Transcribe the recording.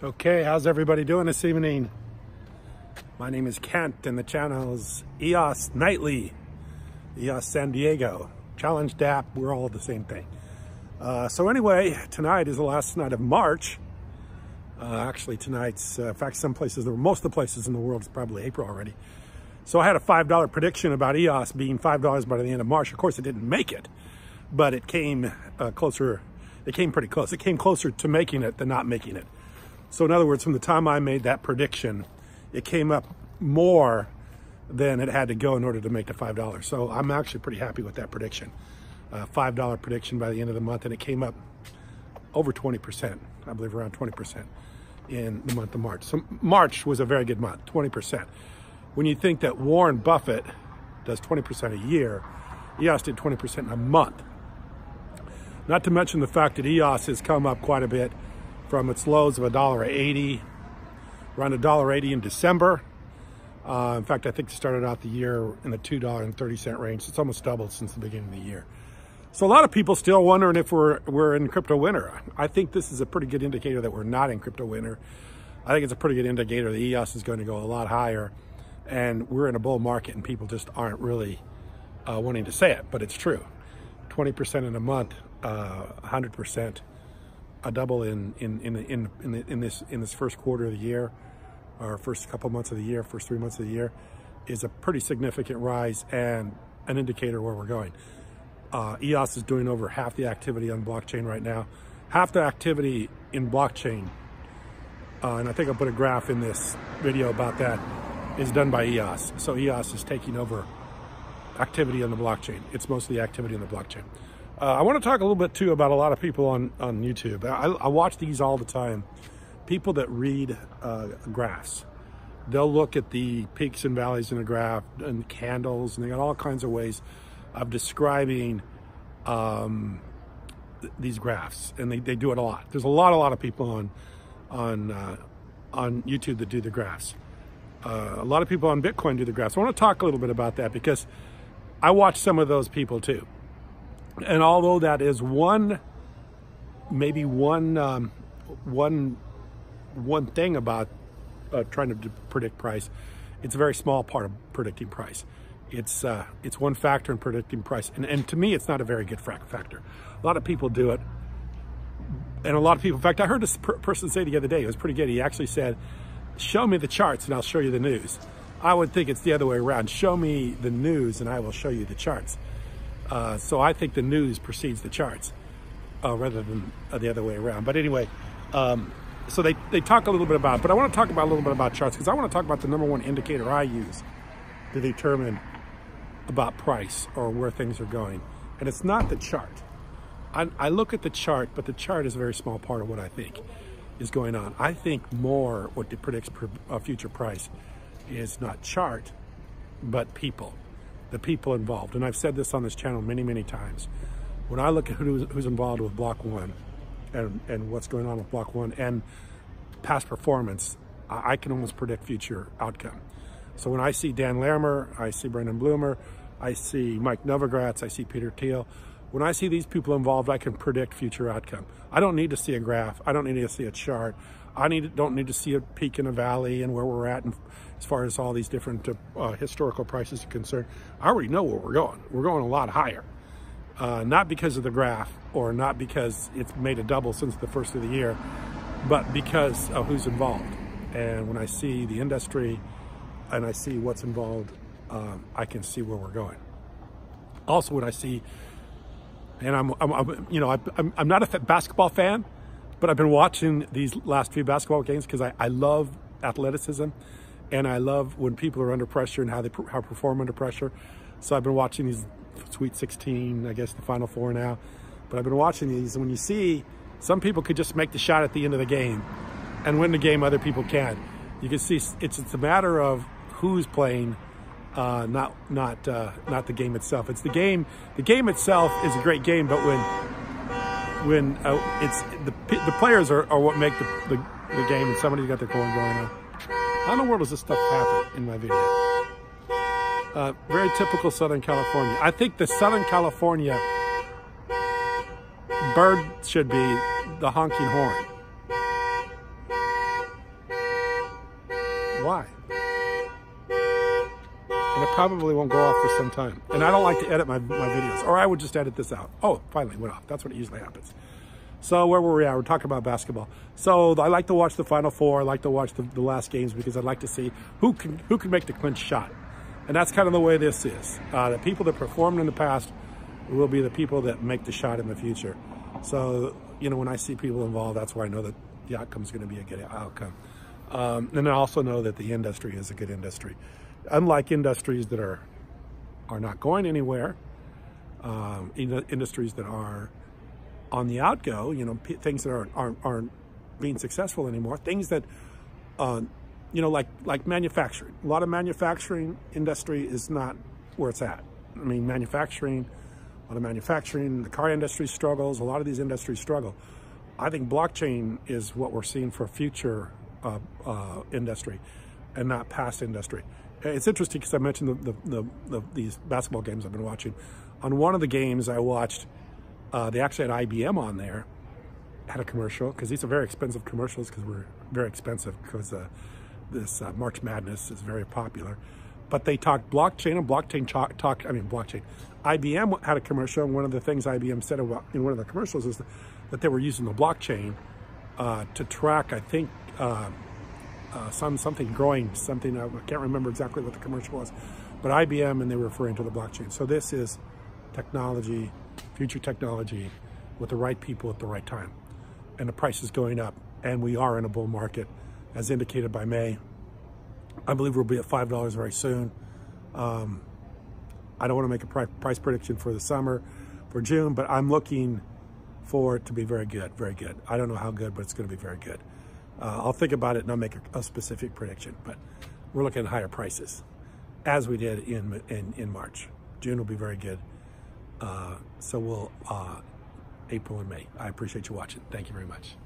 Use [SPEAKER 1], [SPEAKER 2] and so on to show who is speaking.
[SPEAKER 1] Okay, how's everybody doing this evening? My name is Kent and the channel is EOS Nightly, EOS San Diego, Challenge DAP, we're all the same thing. So anyway, tonight is the last night of March. Actually tonight's, in fact some places, most of the places in the world, it's probably April already. So I had a $5 prediction about EOS being $5 by the end of March. Of course it didn't make it, but it came closer, it came pretty close. It came closer to making it than not making it. So in other words, from the time I made that prediction, it came up more than it had to go in order to make the $5. So I'm actually pretty happy with that prediction. $5 prediction by the end of the month, and it came up over 20%, I believe around 20% in the month of March. So March was a very good month, 20%. When you think that Warren Buffett does 20% a year, EOS did 20% in a month. Not to mention the fact that EOS has come up quite a bit from its lows of $1.80, around $1.80 in December. In fact, I think it started out the year in the $2.30 range. It's almost doubled since the beginning of the year. So a lot of people still wondering if we're in crypto winter. I think this is a pretty good indicator that we're not in crypto winter. I think it's a pretty good indicator that EOS is going to go a lot higher, and we're in a bull market, and people just aren't really wanting to say it, but it's true. 20% in a month, 100%. A double in this first quarter of the year, or first couple months of the year, first 3 months of the year, is a pretty significant rise and an indicator where we're going. EOS is doing over half the activity on blockchain right now. Half the activity in blockchain, and I think I'll put a graph in this video about that, is done by EOS. So EOS is taking over activity on the blockchain. It's mostly activity on the blockchain. I want to talk a little bit too about a lot of people on YouTube. I watch these all the time. People that read graphs. They'll look at the peaks and valleys in a graph and candles, and they got all kinds of ways of describing these graphs, and they do it a lot. There's a lot of people on YouTube that do the graphs. A lot of people on Bitcoin do the graphs. I want to talk a little bit about that because I watch some of those people too. And although that is maybe one thing about trying to predict price, it's a very small part of predicting price. It's one factor in predicting price, and to me, it's not a very good factor. A lot of people do it, and a lot of people. In fact, I heard this person say the other day. It was pretty good. He actually said, "Show me the charts, and I'll show you the news." I would think it's the other way around. Show me the news, and I will show you the charts. So I think the news precedes the charts rather than the other way around. But anyway, so they talk a little bit about it, but I want to talk about a little bit about charts because I want to talk about the number one indicator I use to determine about price or where things are going. And it's not the chart. I look at the chart, but the chart is a very small part of what I think is going on. I think more what predicts future price is not chart, but people. The people involved. And I've said this on this channel many times. When I look at who's involved with Block 1 and what's going on with Block 1 and past performance, I can almost predict future outcome. So when I see Dan Larimer, I see Brendan Bloomer, I see Mike Novogratz, I see Peter Thiel, when I see these people involved, I can predict future outcome. I don't need to see a graph. I don't need to see a chart. Don't need to see a peak in a valley and where we're at, and as far as all these different historical prices are concerned. I already know where we're going. We're going a lot higher. Not because of the graph or not because it's made a double since the first of the year, but because of who's involved. And when I see the industry and I see what's involved, I can see where we're going. Also, when I see, and I'm not a basketball fan, but I've been watching these last few basketball games because I love athleticism, and I love when people are under pressure and how they perform under pressure. So I've been watching these Sweet 16, I guess the Final Four now, but I've been watching these, and when you see some people could just make the shot at the end of the game and win the game, other people can't. You can see it's a matter of who's playing, not the game itself. It's the game. The game itself is a great game, but when it's the players are what make the game, and somebody's got their coin going on. How in the world does this stuff happen in my video? Very typical Southern California. I think the Southern California bird should be the honking horn. Why? And it probably won't go off for some time. And I don't like to edit my videos, or I would just edit this out. Oh, finally went off. That's what usually happens. So where were we at? We're talking about basketball. So I like to watch the Final Four. I like to watch the last games because I'd like to see who can make the clinch shot. And that's kind of the way this is. The people that performed in the past will be the people that make the shot in the future. So, you know, when I see people involved, that's why I know that the outcome is going to be a good outcome. And I also know that the industry is a good industry. Unlike industries that are not going anywhere, industries that are on the outgo, you know, things that aren't being successful anymore, things that, you know, like manufacturing. A lot of manufacturing industry is not where it's at. I mean, a lot of manufacturing, the car industry struggles, a lot of these industries struggle. I think blockchain is what we're seeing for future industry and not past industry. It's interesting because I mentioned these basketball games I've been watching. On one of the games I watched, they actually had IBM on there, had a commercial, because these are very expensive commercials because we're very expensive because this March Madness is very popular. But they talked blockchain and blockchain. IBM had a commercial, and one of the things IBM said about in one of the commercials is that they were using the blockchain to track, I think, something growing, something, I can't remember exactly what the commercial was, but IBM, and they were referring to the blockchain. So this is technology, future technology, with the right people at the right time. And the price is going up, and we are in a bull market, as indicated by May. I believe we'll be at $5 very soon. I don't want to make a price prediction for the summer, for June, but I'm looking for it to be very good, very good. I don't know how good, but it's going to be very good. I'll think about it and I'll make a specific prediction, but we're looking at higher prices, as we did in March. June will be very good. So we'll April and May. I appreciate you watching. Thank you very much.